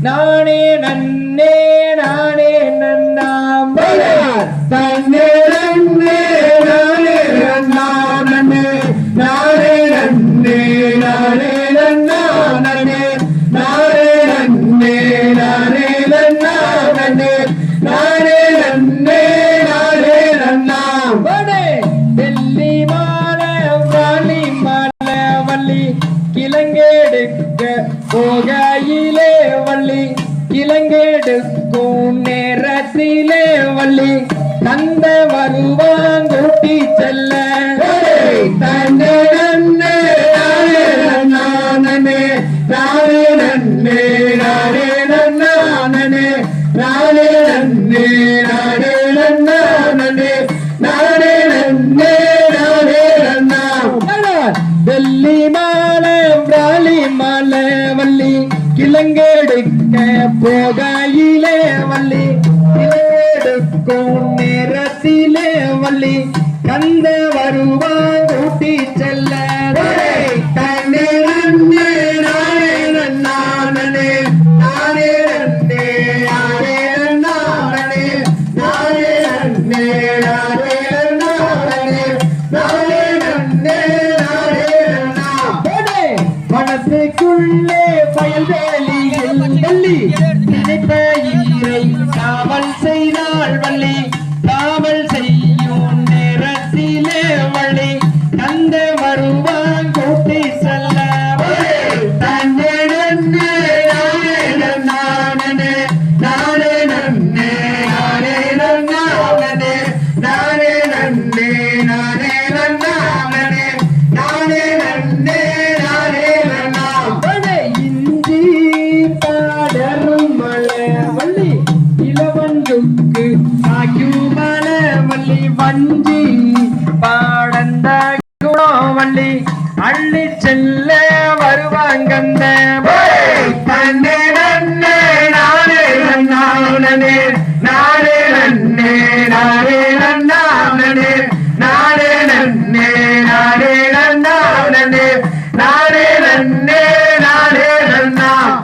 நானே நன்னே நானே நன்னாம் தன்னே நன்னே நானே நன்னாம் நன்னே நானே நன்னே நானே நன்னாம் நன்னே நானே நன்னே நானே நன்னாம் நன்னே நானே நன்னே நானே நன்னாம் டெல்லி மாலை வாலி மாலை வள்ளி கிழங்கெடுக்க போகையிலே வள்ளி கிழங்கெடுக்கும் நேரத்திலே வள்ளி தந்த வருவாங்கூட்டி செல்ல தன்னே நன்னே நானே நன்னாம் நன்னே நானே நன்னே நானே நன்னாம் நன்னே நானே நன்னே நானே நன்னாம் நன்னே நானே நன்னே நானே நன்னாம் டெல்லி மாலை வாலி மாலை வள்ளி கிழங்கெடுக்க போகையிலே வள்ளி கிழங்கெடுக்கும் நேரத்திலே வள்ளி கந்த வருவாங்கூட்டி செல்ல தன்னே நன்னே நானே நன்னாம் நன்னே நானே நன்னே நானே நன்னாம் நன்னே நானே நன்னே நானே நன்னாம் நன்னே நானே நன்னே நானே நன்னாம் மனத்துக்குள்ளே பயல்வேலியில் வள்ளி நினைத்த ஈரை காவல் செய்தாள் வள்ளி காவல் செய்யும் நேரத்திலே வள்ளி தந்த வருவாங்கூட்டி செல்ல தன்னே நன்னே நானே நன்னாம் நன்னே நானே நன்னே நானே நன்னாம் நன்னே நானே நன்னே நானே நன்னாம் நன்னே நானே நன்னே நானே நன்னாம் இஞ்சி பாடரும் மலை வள்ளி இளவஞ்சுக்கு ஆக்கும் மலை வள்ளி வஞ்சி பாடந்த குணம் வள்ளி அள்ளி செல்ல வருவாங்கந்த தன்னே நன்னே நானே நன்னாம் நன்னே நானே நன்னே நானே நன்னாம் நன்னே நானே நன்னே நானே நன்னாம் நன்னே நானே நன்னே நானே நன்னாம்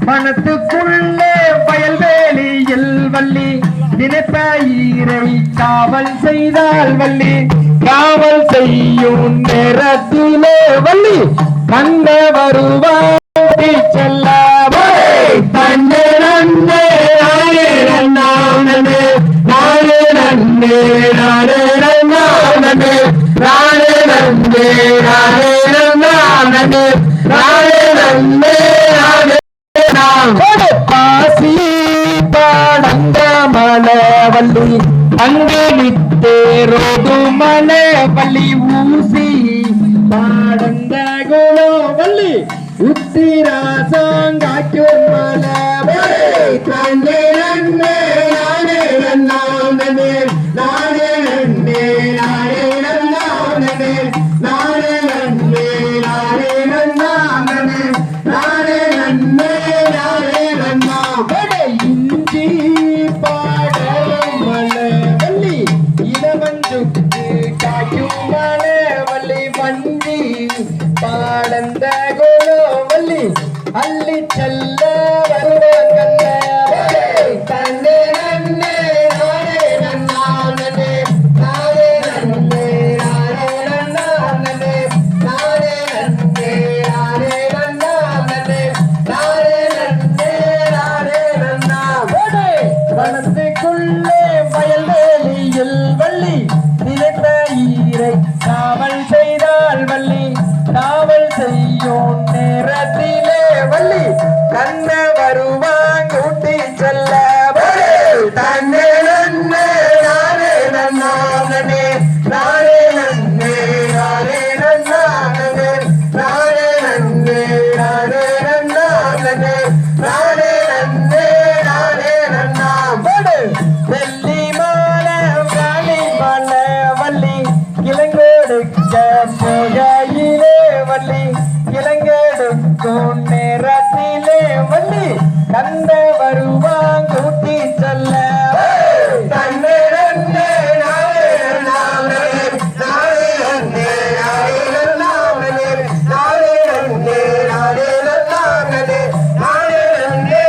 மனத்துக்குள்ளே பயல்வேலியில் வள்ளி நினைப்ப ஈரை காவல் செய்தால் வள்ளி காவல் செய்யும் நேரத்திலே வள்ளி கந்த வருவாங்கூட்டி செல்ல தன்னே நன்னே நானே நன்னாம் நன்னே நானே நன்னே நானே நன்னாம் நன்னே நானே நன்னே நானே நன்னாம் நன்னே நானே நன்னே நானே நன்னாம் பாசி பாடந்த மலை வள்ளி அங்கே நித்தேரோது மலை வள்ளி ஊசி பாடந்த குணோ வள்ளி உத்திராசங்காக்கும் மலை தன்னே நன்னே நானே நன்னாம் நன்னே நானே நன்னே நானே நன்னாம் நன்னே நானே நன்னே நானே நன்னாம் நன்னே நானே நன்னே நானே நன்னாம் இஞ்சி பாடரும் மலை வள்ளி இளவஞ்சுக்கு காக்கும் மலை வள்ளி வஞ்சி பாடந்த குணோ வள்ளி அள்ளி செல்ல வருவாங்கந்த தன்னே நன்னே நானே நன்னாம் நன்னே நானே நன்னே நானே நன்னாம் நன்னே நானே நன்னே நானே நன்னாம் நன்னே நானே நன்னே நானே நன்னாம் மனத்துக்குள்ளே வயல்வேலியில் வள்ளி நினைத்த ஈரை காவல் செய்தால் வள்ளி காவல் செய்யும் நேரத்திலே வள்ளி கந்த வருவாங்கூட்டி செல்ல தன்னே நன்னே நானே நன்னாம் நன்னே நானே நன்னே நானே நன்னாம் நன்னே நானே நன்னே நானே நன்னாம் நன்னே நானே நன்னே நானே நன்னாம் வெள்ளி மாலை வாலி மாலை வள்ளி கிழங்கெடுக்க போகையிலே வள்ளி கிழங்கெடுக்கும் நேரத்திலே வள்ளி கந்த வருவாங்கூட்டி செல்ல தன்னே நன்னே நானே நன்னாம் நன்னே நானே நன்னே நானே நன்னாம் நன்னே நானே நன்னே நானே நன்னாம் நன்னே நானே நன்னே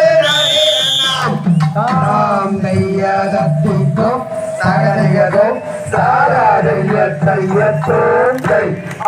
தீக்கும் தகதிகதும் சாராதைய தையத்தோம்